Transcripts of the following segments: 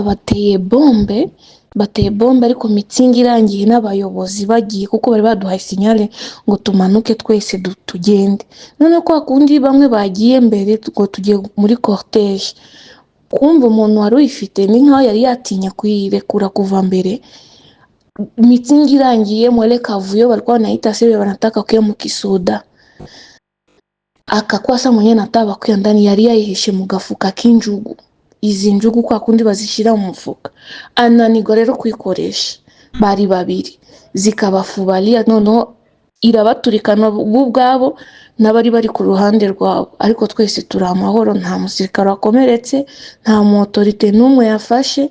bateye bombe ariko mitsingi irangiye n'abayobozi bagiye kuko bari baduhaye sinyale ngo tumanuke twese tugende. None kwa kundi bamwe bagiye mbere ngo tugiye muri cortege, kumva umuntu wari uyifite ni nkaho yari yatinye kuyirekura kuva mbere. Mitsingi irangiye mwele kavuyo walikuwa wanaita sebe wanataka kuya Kisoda, akakwasa mwenye nataba kuya ndani yari yayihishe mu gafuka k'injugu. Izi njugu kwa kundi bazishira mu mufuka, ananirwa rero kwikoresha. Bari babiri zikabafubalia, noneho irabaturikana ubwabo n'abari bari ku ruhande rwabo, ariko twese turi amahoro, nta musirikare wakomeretse, nta mu autorite n'umwe yafashe.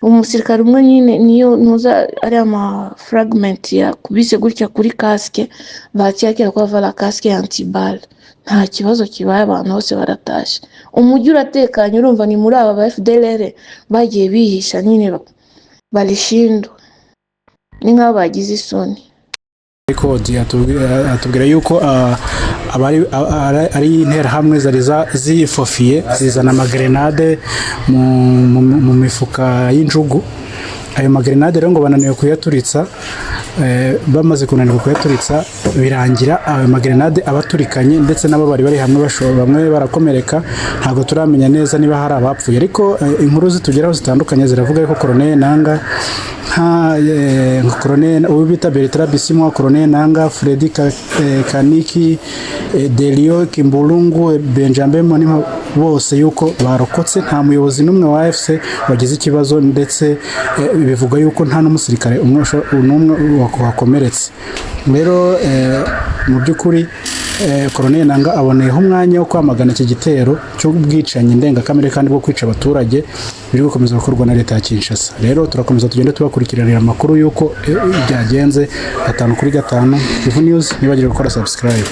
Umusirikare umwe nyine niyo ntuza ari ama fragment ya kubise gutya kuri casque, bacyakira kwa vala casque antibal. Nta kibazo kibaye, abantu bose baratashe. Umujyi uratekanye, urumva ni muri aba ba FDLR bagiye bihisha nyine barishindwa, ni nk'aho bagize isoni. Kodi atubwira yuko ari interahamwe zari zifofiye zizana amagrenade mu mifuka y'injugu. Ayo magrenade rero ngo bananiwe kuyaturitsa, bamaze kunanirwa kuyaturitsa birangira ayo magrenade abaturikanye, ndetse nabo bari hamwe bamwe barakomereka. Ntabwo turamenya neza niba hari abapfuye, ariko inkuru zitugeraho zitandukanye ziravuga ko Colonel Nanga Colonel ubita Bertrand Bisimwa, Colonel Nanga, Freddy Kaniki, Delio Kimbulungu, Benjamin Monima, bose yuko barokotse. Nta muyobozi n'umwe wa AFC wagize ikibazo, ndetse bivuga yuko nta n'umusirikare n'umwe wakomeretse. Rero mu by'ukuri Colonel Nanga aboneyeho umwanya wo kwamagana iki gitero cy'ubwicanyi ndengakamere kandi bwo kwica abaturage biri gukomeza gukorwa na leta ya Kinshasa. Rero turakomeza tugende tubakurikiranira amakuru yuko byagenze 5 kuri 5. Kivu News nibagire gukora subscribe.